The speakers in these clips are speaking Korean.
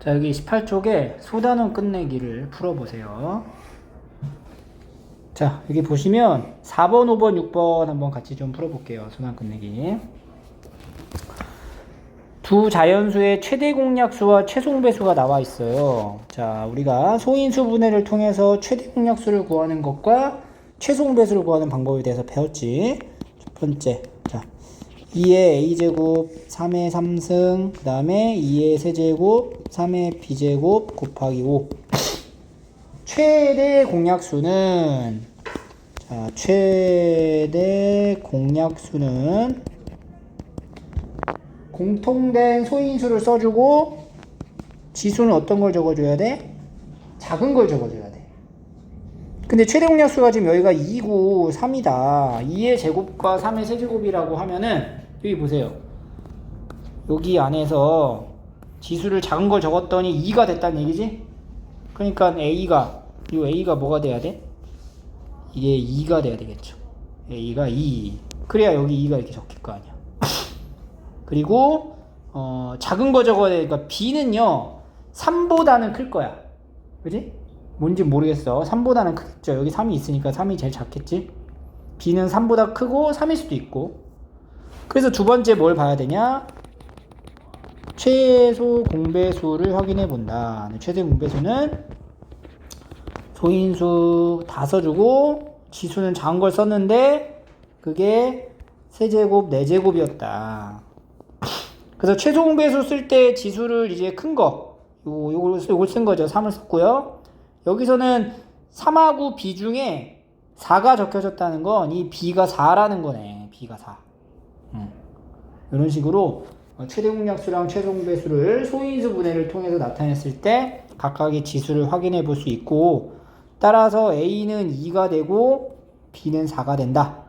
자, 여기 18쪽에 소단원 끝내기를 풀어보세요. 자, 여기 보시면 4번, 5번, 6번 한번 같이 좀 풀어볼게요. 소단 끝내기. 두 자연수의 최대 공약수와 최소공배수가 나와 있어요. 자, 우리가 소인수 분해를 통해서 최대 공약수를 구하는 것과 최소공배수를 구하는 방법에 대해서 배웠지. 첫 번째, 자, 2의 a제곱 3의 3승, 그 다음에 2의 세제곱 3의 b제곱 곱하기 5. 최대 공약수는, 자, 최대 공약수는 공통된 소인수를 써주고 지수는 어떤 걸 적어줘야 돼? 작은 걸 적어줘야 돼. 근데 최대 공약수가 지금 여기가 2고 3이다. 2의 제곱과 3의 세제곱이라고 하면은 여기 보세요. 여기 안에서 지수를 작은 걸 적었더니 2가 됐다는 얘기지? 그러니까 A가 뭐가 돼야 돼? 이게 2가 돼야 되겠죠. A가 2. 그래야 여기 2가 이렇게 적힐 거 아니야. 그리고 작은 거 적어야 되니까 B는요 3보다는 클 거야. 그지? 뭔지 모르겠어. 3보다는 크겠죠. 여기 3이 있으니까 3이 제일 작겠지. B는 3보다 크고 3일 수도 있고. 그래서 두 번째 뭘 봐야 되냐? 최소 공배수를 확인해 본다. 최대 공배수는 소인수 다 써주고 지수는 작은 걸 썼는데 그게 세제곱 4제곱이었다. 그래서 최소 공배수 쓸 때 지수를 이제 큰 거, 요걸 쓴 거죠. 3을 썼고요. 여기서는 3하고 B 중에 4가 적혀졌다는 건 이 B가 4라는 거네. B가 4. 이런 식으로 최대 공약수랑 최소 공배수를 소인수 분해를 통해서 나타냈을 때 각각의 지수를 확인해 볼 수 있고, 따라서 A는 2가 되고 B는 4가 된다.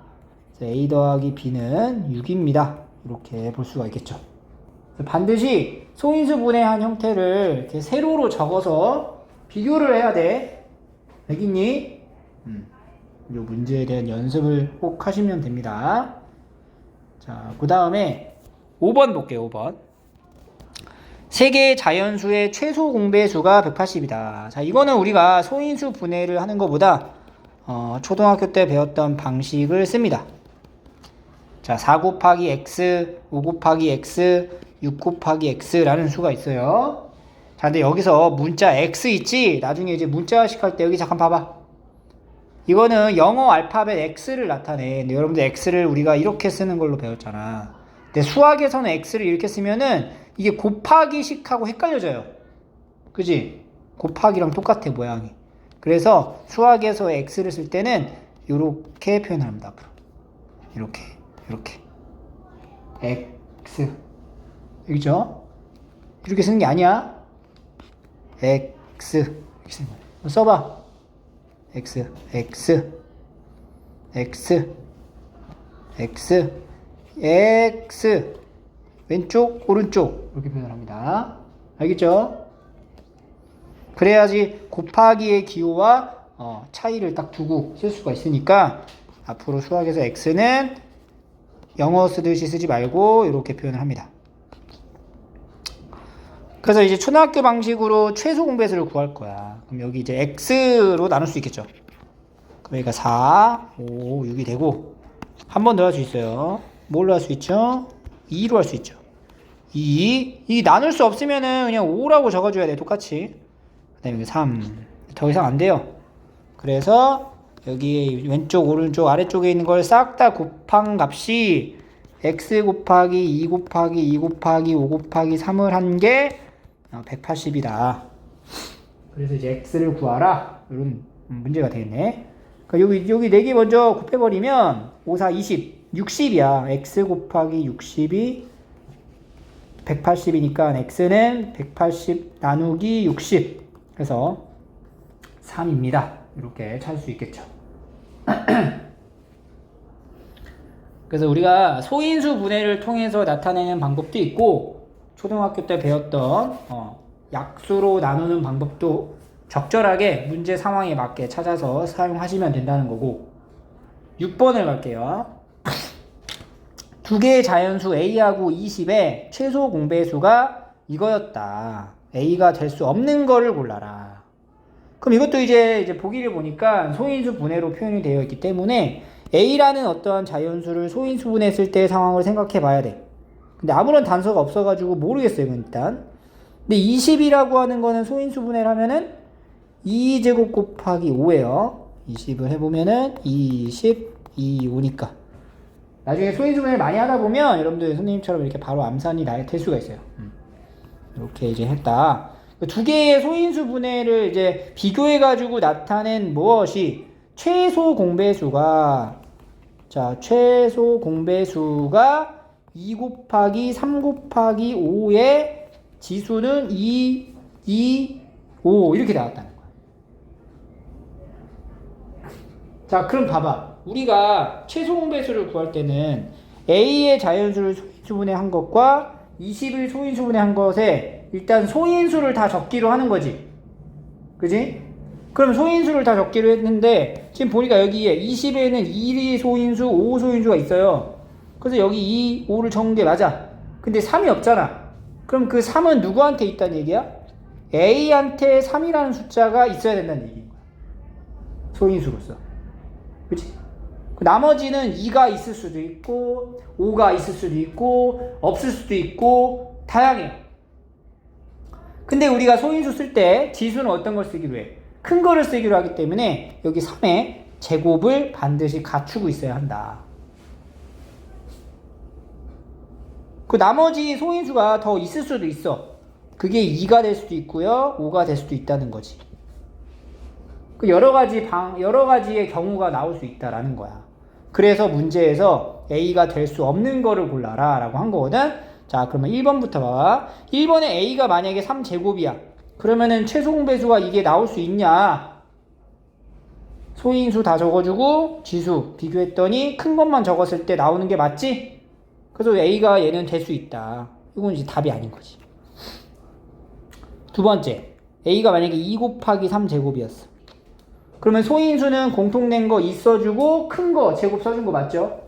그래서 A 더하기 B는 6입니다. 이렇게 볼 수가 있겠죠. 반드시 소인수 분해한 형태를 이렇게 세로로 적어서 비교를 해야 돼. 알겠니? 이 문제에 대한 연습을 꼭 하시면 됩니다. 자, 그 다음에 5번 볼게요. 5번. 세 개의 자연수의 최소 공배수가 180이다. 자, 이거는 우리가 소인수 분해를 하는 것보다 초등학교 때 배웠던 방식을 씁니다. 자, 4 곱하기 x, 5 곱하기 x, 6 곱하기 x라는 수가 있어요. 자, 근데 여기서 문자 x 있지? 나중에 이제 문자식 할 때 여기 잠깐 봐봐. 이거는 영어 알파벳 x를 나타내. 근데 여러분들 x를 우리가 이렇게 쓰는 걸로 배웠잖아. 근데 수학에서는 x를 이렇게 쓰면은 이게 곱하기식하고 헷갈려져요. 그지? 곱하기랑 똑같아, 모양이. 그래서 수학에서 x를 쓸 때는 이렇게 표현합니다. 앞으로. 이렇게. x. 여기죠? 이렇게 쓰는 게 아니야. x. 이렇게 쓰는 거야. 써봐. x. 왼쪽, 오른쪽. 이렇게 표현을 합니다. 알겠죠? 그래야지 곱하기의 기호와 차이를 딱 두고 쓸 수가 있으니까 앞으로 수학에서 x는 영어 쓰듯이 쓰지 말고 이렇게 표현을 합니다. 그래서 이제 초등학교 방식으로 최소 공배수를 구할 거야. 그럼 여기 이제 x로 나눌 수 있겠죠. 그럼 여기가 4, 5, 6이 되고 한 번 더 할 수 있어요. 뭘로 할 수 있죠? 2로 할 수 있죠. 2 나눌 수 없으면은 그냥 5라고 적어줘야 돼. 똑같이. 그 다음에 3. 더 이상 안 돼요. 그래서 여기 왼쪽, 오른쪽, 아래쪽에 있는 걸 싹 다 곱한 값이 x 곱하기 2 곱하기 2 곱하기 5 곱하기 3을 한 게 180이다. 그래서 이제 x를 구하라. 이런 문제가 되겠네. 그러니까 여기 4개 먼저 곱해버리면 5, 4, 20, 60이야. x 곱하기 60이 180이니까 x는 180 나누기 60 해서 3입니다. 이렇게 찾을 수 있겠죠. 그래서 우리가 소인수 분해를 통해서 나타내는 방법도 있고 초등학교 때 배웠던 약수로 나누는 방법도 적절하게 문제 상황에 맞게 찾아서 사용하시면 된다는 거고. 6번을 갈게요. 두 개의 자연수 A하고 20의 최소 공배수가 이거였다. A가 될 수 없는 거를 골라라. 그럼 이것도 이제 보기를 보니까 소인수 분해로 표현이 되어 있기 때문에 A라는 어떠한 자연수를 소인수 분해했을 때의 상황을 생각해 봐야 돼. 근데 아무런 단서가 없어가지고 모르겠어요, 이건 일단. 근데 20이라고 하는 거는 소인수 분해를 하면은 2제곱 곱하기 5예요. 20을 해보면은 20, 2, 5니까. 나중에 소인수 분해를 많이 하다 보면 여러분들 선생님처럼 이렇게 바로 암산이 될 수가 있어요. 이렇게 이제 했다. 두 개의 소인수 분해를 이제 비교해가지고 나타낸 무엇이 최소 공배수가, 자, 최소 공배수가 2 곱하기 3 곱하기 5의 지수는 2, 2, 5 이렇게 나왔다는 거야. 자, 그럼 봐봐. 우리가 최소 공배수를 구할 때는 A의 자연수를 소인수 분해한 것과 20을 소인수 분해한 것에 일단 소인수를 다 적기로 하는 거지. 그지? 그럼 소인수를 다 적기로 했는데 지금 보니까 여기에 20에는 1이 소인수, 5 소인수가 있어요. 그래서 여기 2, 5를 적은 게 맞아. 근데 3이 없잖아. 그럼 그 3은 누구한테 있다는 얘기야? A한테 3이라는 숫자가 있어야 된다는 얘기인 거야. 소인수로서. 그치? 나머지는 2가 있을 수도 있고 5가 있을 수도 있고 없을 수도 있고 다양해요. 근데 우리가 소인수 쓸 때 지수는 어떤 걸 쓰기로 해? 큰 거를 쓰기로 하기 때문에 여기 3의 제곱을 반드시 갖추고 있어야 한다. 그 나머지 소인수가 더 있을 수도 있어. 그게 2가 될 수도 있고요 5가 될 수도 있다는 거지. 그 여러 가지의 경우가 나올 수 있다라는 거야. 그래서 문제에서 A가 될 수 없는 거를 골라라 라고 한 거거든. 자, 그러면 1번부터 봐봐. 1번에 A가 만약에 3제곱이야. 그러면은 최소 공배수가 이게 나올 수 있냐? 소인수 다 적어주고 지수 비교했더니 큰 것만 적었을 때 나오는 게 맞지? 그래서 A가 얘는 될 수 있다. 이건 이제 답이 아닌 거지. 두 번째, A가 만약에 2 곱하기 3제곱이었어. 그러면 소인수는 공통된 거 있어주고 큰 거 제곱 써준 거 맞죠?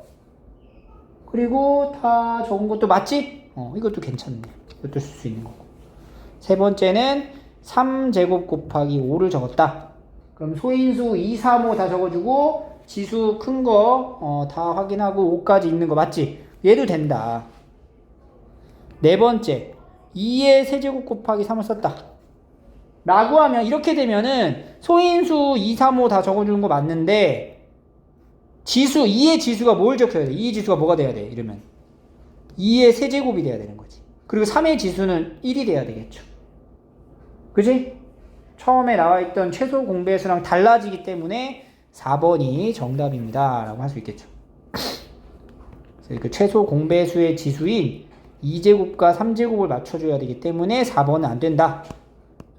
그리고 다 적은 것도 맞지? 이것도 괜찮네. 이것도 쓸 수 있는 거고. 세 번째는 3제곱 곱하기 5를 적었다. 그럼 소인수 2, 3, 5 다 적어주고 지수 큰 거 다 확인하고 5까지 있는 거 맞지? 얘도 된다. 네 번째, 2의 세제곱 곱하기 3을 썼다. 라고 하면 이렇게 되면은 소인수 2, 3, 5 다 적어주는 거 맞는데 지수, 2의 지수가 뭘 적혀야 돼? 2의 지수가 뭐가 돼야 돼? 이러면 2의 세제곱이 돼야 되는 거지. 그리고 3의 지수는 1이 돼야 되겠죠. 그지? 처음에 나와있던 최소 공배수랑 달라지기 때문에 4번이 정답입니다 라고 할 수 있겠죠. 그래서 그 최소 공배수의 지수인 2제곱과 3제곱을 맞춰줘야 되기 때문에 4번은 안 된다.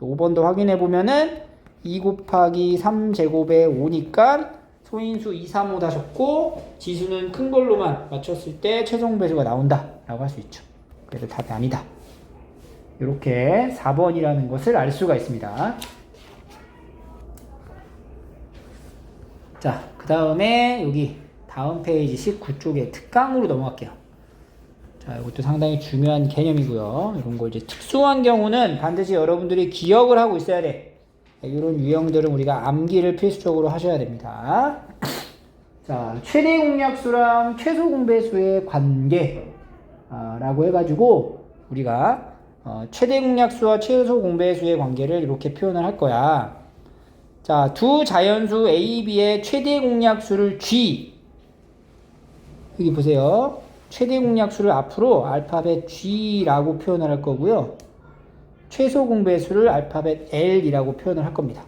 5번도 확인해 보면은 2 곱하기 3제곱에 5니까 소인수 2, 3, 5 다 적고 지수는 큰 걸로만 맞췄을 때 최소 공배수가 나온다 라고 할 수 있죠. 그래서 답이 아니다. 이렇게 4번이라는 것을 알 수가 있습니다. 자, 그 다음에 여기 다음 페이지 19쪽에 특강으로 넘어갈게요. 자, 이것도 상당히 중요한 개념이고요. 이런 거 이제 특수한 경우는 반드시 여러분들이 기억을 하고 있어야 돼. 이런 유형들은 우리가 암기를 필수적으로 하셔야 됩니다. 자, 최대 공약수랑 최소 공배수의 관계 라고 해가지고 우리가 최대 공약수와 최소 공배수의 관계를 이렇게 표현을 할 거야. 자, 두 자연수 A, B의 최대 공약수를 G, 여기 보세요. 최대 공약수를 앞으로 알파벳 G라고 표현을 할 거고요. 최소 공배수를 알파벳 L이라고 표현을 할 겁니다.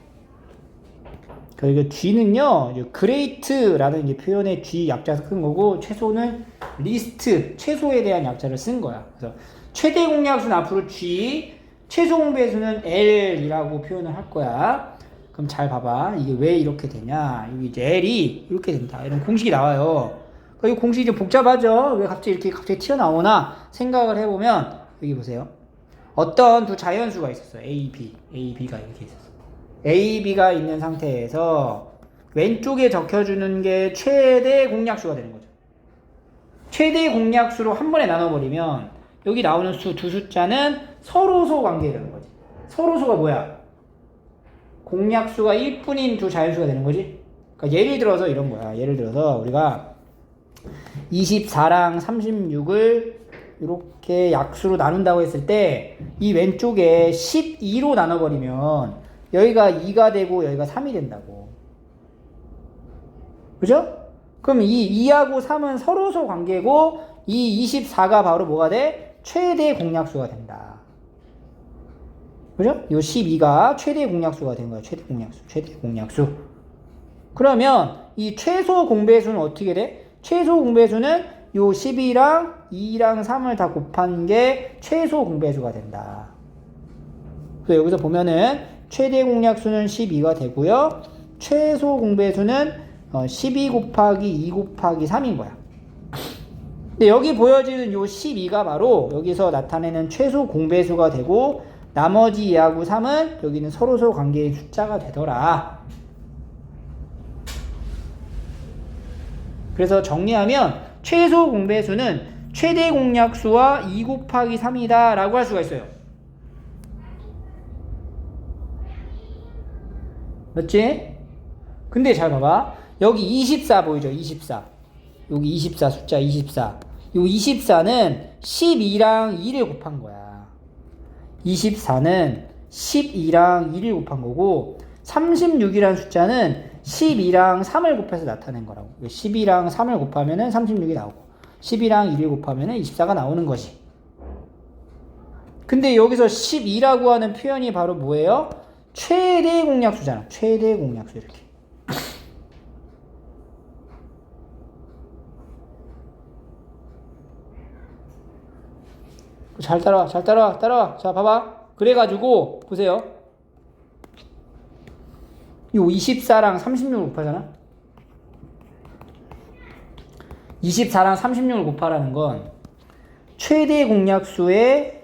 그리고 G는요, great라는 표현의 G 약자에서 큰 거고, 최소는 least, 최소에 대한 약자를 쓴 거야. 그래서 최대 공약수는 앞으로 G, 최소 공배수는 L이라고 표현을 할 거야. 그럼 잘 봐봐. 이게 왜 이렇게 되냐. 여기 이제 L이 이렇게 된다. 이런 공식이 나와요. 이 공식이 좀 복잡하죠? 왜 갑자기 튀어나오나 생각을 해보면, 여기 보세요. 어떤 두 자연수가 있었어요. A, B가 이렇게 있었어요. A, B가 있는 상태에서 왼쪽에 적혀주는 게 최대 공약수가 되는 거죠. 최대 공약수로 한 번에 나눠버리면 여기 나오는 두 숫자는 서로소 관계라는 거지. 서로소가 뭐야? 공약수가 1뿐인 두 자연수가 되는 거지. 그러니까 예를 들어서 이런 거야. 예를 들어서 우리가 24랑 36을 이렇게 약수로 나눈다고 했을 때 이 왼쪽에 12로 나눠버리면 여기가 2가 되고 여기가 3이 된다고. 그죠? 그럼 이 2하고 3은 서로소 관계고 이 24가 바로 뭐가 돼? 최대 공약수가 된다. 그죠? 요 12가 최대 공약수가 된 거야. 최대 공약수. 그러면 이 최소 공배수는 어떻게 돼? 최소 공배수는 요 12랑 2랑 3을 다 곱한 게 최소 공배수가 된다. 그래서 여기서 보면은 최대 공약수는 12가 되고요. 최소 공배수는 12 곱하기 2 곱하기 3인 거야. 근데 여기 보여지는 요 12가 바로 여기서 나타내는 최소 공배수가 되고 나머지 2하고 3은 여기는 서로소 관계의 숫자가 되더라. 그래서 정리하면 최소 공배수는 최대 공약수와 2 곱하기 3이다 라고 할 수가 있어요. 맞지? 근데 잘 봐봐. 여기 24 보이죠? 24. 여기 24 숫자 24. 요 24는 12랑 2를 곱한 거야. 24는 12랑 2를 곱한 거고 36이라는 숫자는 12랑 3을 곱해서 나타낸 거라고. 12랑 3을 곱하면은 36이 나오고 12랑 2를 곱하면은 24가 나오는 거지. 근데 여기서 12라고 하는 표현이 바로 뭐예요? 최대 공약수잖아. 최대 공약수 이렇게. 잘 따라와. 자, 봐봐. 그래가지고 보세요. 요 24랑 36을 곱하잖아. 24랑 36을 곱하라는 건 최대 공약수의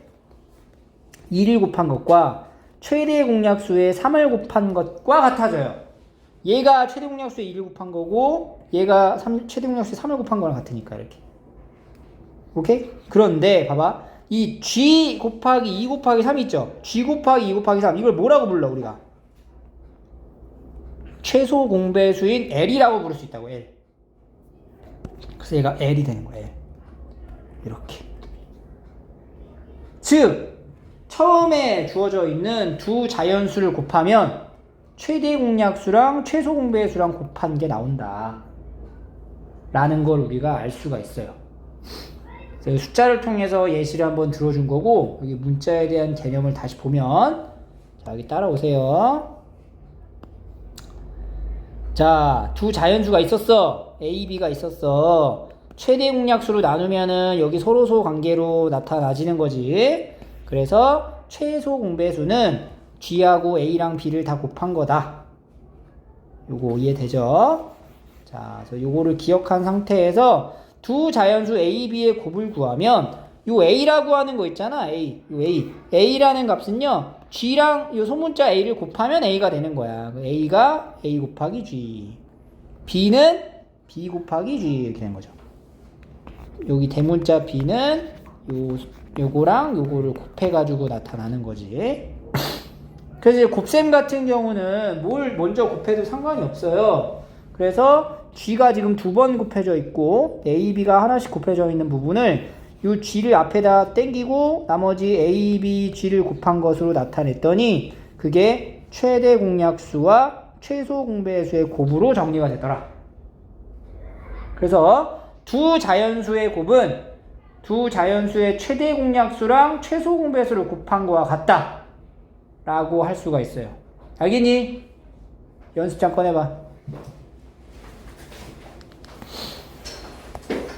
2를 곱한 것과 최대 공약수의 3을 곱한 것과 같아져요. 얘가 최대 공약수의 2를 곱한 거고 얘가 최대 공약수의 3을 곱한 거랑 같으니까 이렇게. 오케이? 그런데 봐봐. 이 G 곱하기 2 곱하기 3 있죠? G 곱하기 2 곱하기 3 이걸 뭐라고 불러 우리가? 최소 공배수인 L이라고 부를 수 있다고. L. 그래서 얘가 L이 되는 거예요. 이렇게. 즉 처음에 주어져 있는 두 자연수를 곱하면 최대 공약수랑 최소 공배수랑 곱한 게 나온다 라는 걸 우리가 알 수가 있어요. 그래서 숫자를 통해서 예시를 한번 들어준 거고 여기 문자에 대한 개념을 다시 보면 자, 여기 따라오세요. 자, 두 자연수가 있었어. A, B가 있었어. 최대 공약수로 나누면은 여기 서로소 관계로 나타나지는 거지. 그래서 최소 공배수는 G하고 A랑 B를 다 곱한 거다. 요거 이해되죠? 자, 그래서 요거를 기억한 상태에서 두 자연수 A, B의 곱을 구하면 요 A라고 하는 거 있잖아. A. 요 A. A라는 값은요. G랑 요 소문자 A를 곱하면 A가 되는 거야. A가 A 곱하기 G. B는 B 곱하기 G 이렇게 되는 거죠. 여기 대문자 B는 요거랑 요거를 곱해가지고 나타나는 거지. 그래서 곱셈 같은 경우는 뭘 먼저 곱해도 상관이 없어요. 그래서 G가 지금 두 번 곱해져 있고 A, B가 하나씩 곱해져 있는 부분을 이 G를 앞에다 땡기고 나머지 A, B, G를 곱한 것으로 나타냈더니 그게 최대 공약수와 최소 공배수의 곱으로 정리가 되더라. 그래서 두 자연수의 곱은 두 자연수의 최대 공약수랑 최소 공배수를 곱한 거와 같다 라고 할 수가 있어요. 알겠니? 연습장 꺼내봐.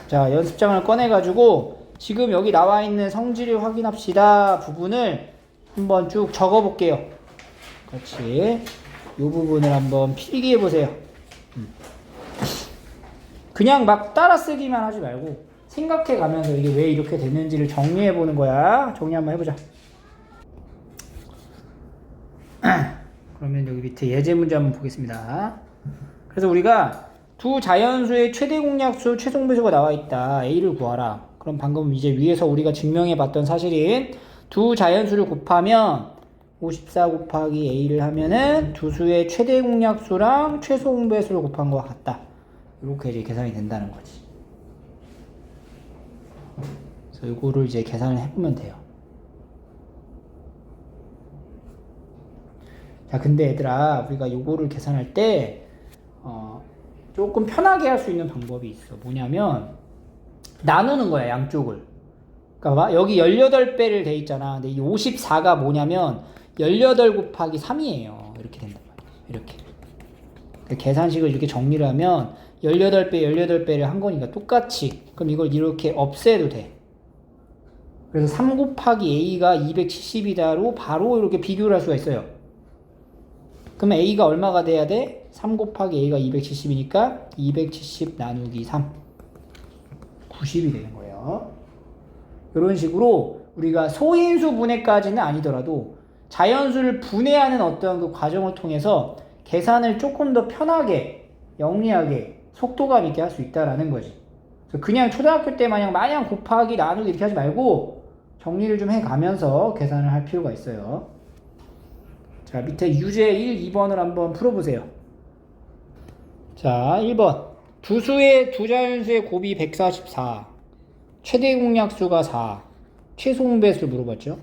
자, 연습장을 꺼내가지고 지금 여기 나와 있는 성질을 확인합시다 부분을 한번 쭉 적어 볼게요. 그렇지. 이 부분을 한번 필기해 보세요. 그냥 막 따라 쓰기만 하지 말고 생각해 가면서 이게 왜 이렇게 됐는지를 정리해 보는 거야. 정리 한번 해보자. 그러면 여기 밑에 예제 문제 한번 보겠습니다. 그래서 우리가 두 자연수의 최대 공약수, 최소 공배수가 나와 있다. A를 구하라. 그럼 방금 이제 위에서 우리가 증명해 봤던 사실인 두 자연수를 곱하면 54 곱하기 a를 하면은 두 수의 최대 공약수랑 최소 공배수를 곱한 것과 같다. 이렇게 이제 계산이 된다는 거지. 그래서 이거를 이제 계산을 해보면 돼요. 자, 근데 얘들아, 우리가 요거를 계산할 때 조금 편하게 할 수 있는 방법이 있어. 뭐냐면 나누는 거야, 양쪽을. 그러니까 여기 18배를 돼 있잖아. 근데 이 54가 뭐냐면 18 곱하기 3이에요. 이렇게 된단 말이야. 이렇게. 그러니까 계산식을 이렇게 정리를 하면 18배, 18배를 한 거니까 똑같이. 그럼 이걸 이렇게 없애도 돼. 그래서 3 곱하기 a가 270이다로 바로 이렇게 비교를 할 수가 있어요. 그러면 a가 얼마가 돼야 돼? 3 곱하기 a가 270이니까 270 나누기 3. 90이 되는 거예요. 이런 식으로 우리가 소인수 분해까지는 아니더라도 자연수를 분해하는 어떤 그 과정을 통해서 계산을 조금 더 편하게, 영리하게, 속도감 있게 할 수 있다라는 거지. 그래서 그냥 초등학교 때 마냥 곱하기, 나누기 이렇게 하지 말고 정리를 좀 해가면서 계산을 할 필요가 있어요. 자, 밑에 유제 1, 2번을 한번 풀어보세요. 자, 1번. 두 수의 두 자연수의 곱이 144. 최대 공약수가 4. 최소 공배수를 물어봤죠.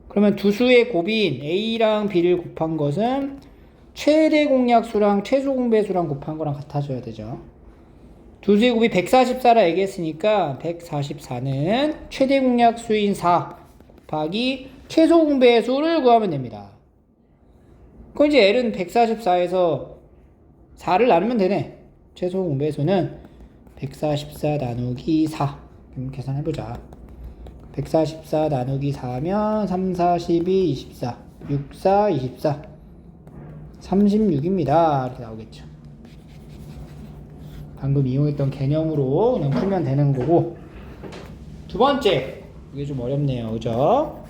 그러면 두 수의 곱인 A랑 B를 곱한 것은 최대 공약수랑 최소 공배수랑 곱한 거랑 같아져야 되죠. 두 수의 곱이 144라 얘기했으니까 144는 최대 공약수인 4 곱하기 최소 공배수를 구하면 됩니다. 그럼 이제 L은 144에서 4를 나누면 되네. 최소 공배수는 144 나누기 4. 그럼 계산해보자. 144 나누기 4면 3, 4, 12, 24. 6, 4, 24. 36입니다. 이렇게 나오겠죠. 방금 이용했던 개념으로 그냥 풀면 되는 거고. 두 번째. 이게 좀 어렵네요. 그죠?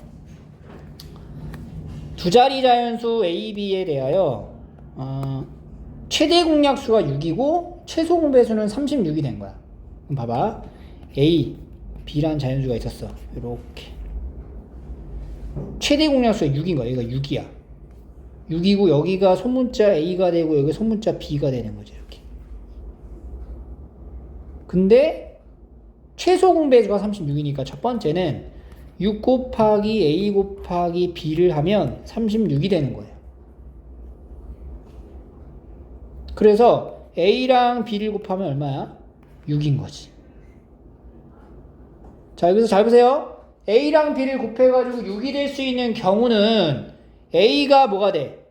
두 자리 자연수 A, B에 대하여 최대 공약수가 6이고 최소 공배수는 36이 된 거야. 그럼 봐봐. A, B라는 자연수가 있었어. 이렇게. 최대 공약수가 6인 거야. 여기가 6이야. 6이고 여기가 소문자 A가 되고 여기 소문자 B가 되는 거지. 이렇게. 근데 최소 공배수가 36이니까 첫 번째는 6 곱하기 A 곱하기 B를 하면 36이 되는 거예요. 그래서 A랑 B를 곱하면 얼마야? 6인 거지. 자, 여기서 잘 보세요. A랑 B를 곱해가지고 6이 될 수 있는 경우는 A가 뭐가 돼?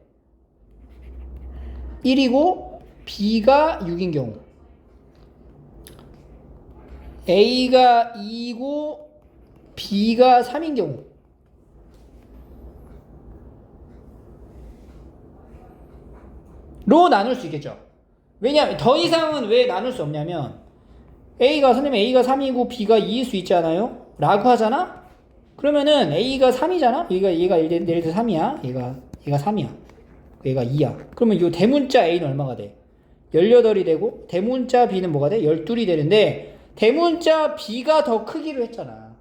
1이고 B가 6인 경우. A가 2이고 B가 3인 경우. 로 나눌 수 있겠죠. 왜냐면 더 이상은 왜 나눌 수 없냐면 선생님 A가 3이고 B가 2일 수 있잖아요 라고 하잖아. 그러면은 A가 3이잖아. 얘가 예를 들어 3이야. 얘가 3이야. 얘가 2야. 그러면 이 대문자 A는 얼마가 돼? 18이 되고 대문자 B는 뭐가 돼? 12이 되는데 대문자 B가 더 크기로 했잖아.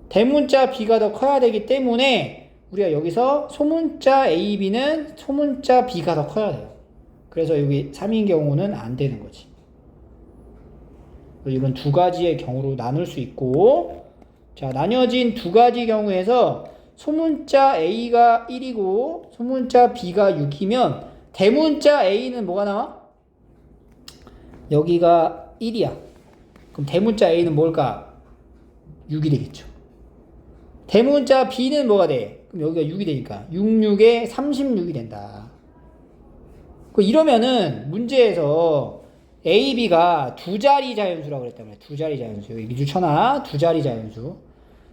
대문자 B가 더 커야 되기 때문에 우리가 여기서 소문자 A, B는 소문자 B가 더 커야 돼요. 그래서 여기 3인 경우는 안 되는 거지. 이런 두 가지의 경우로 나눌 수 있고, 자, 나뉘어진 두 가지 경우에서 소문자 A가 1이고 소문자 B가 6이면 대문자 A는 뭐가 나와? 여기가 1이야. 그럼 대문자 A는 뭘까? 6이 되겠죠. 대문자 B는 뭐가 돼? 그럼 여기가 6이 되니까 6, 6에 36이 된다. 이러면은 문제에서 A, B가 두 자리 자연수라고 그랬단 말이야. 두 자리 자연수. 여기 미주 쳐놔. 두 자리 자연수.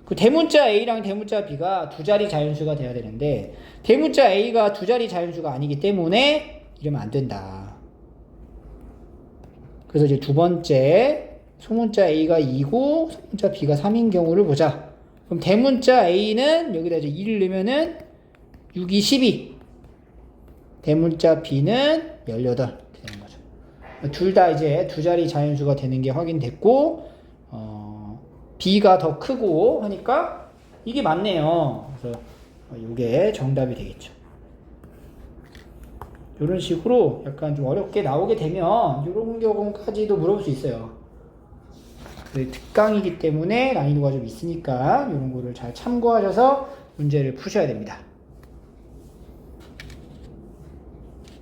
그 대문자 A랑 대문자 B가 두 자리 자연수가 돼야 되는데 대문자 A가 두 자리 자연수가 아니기 때문에 이러면 안 된다. 그래서 이제 두 번째 소문자 A가 2고 소문자 B가 3인 경우를 보자. 그럼 대문자 A는 여기다 이제 2를 넣으면은 6이 12. 대문자 B는 18 이렇게 되는 거죠. 둘 다 이제 두 자리 자연수가 되는 게 확인됐고, B가 더 크고 하니까 이게 맞네요. 그래서 이게 정답이 되겠죠. 이런 식으로 약간 좀 어렵게 나오게 되면 이런 경우까지도 물어볼 수 있어요. 특강이기 때문에 난이도가 좀 있으니까 이런 거를 잘 참고하셔서 문제를 푸셔야 됩니다.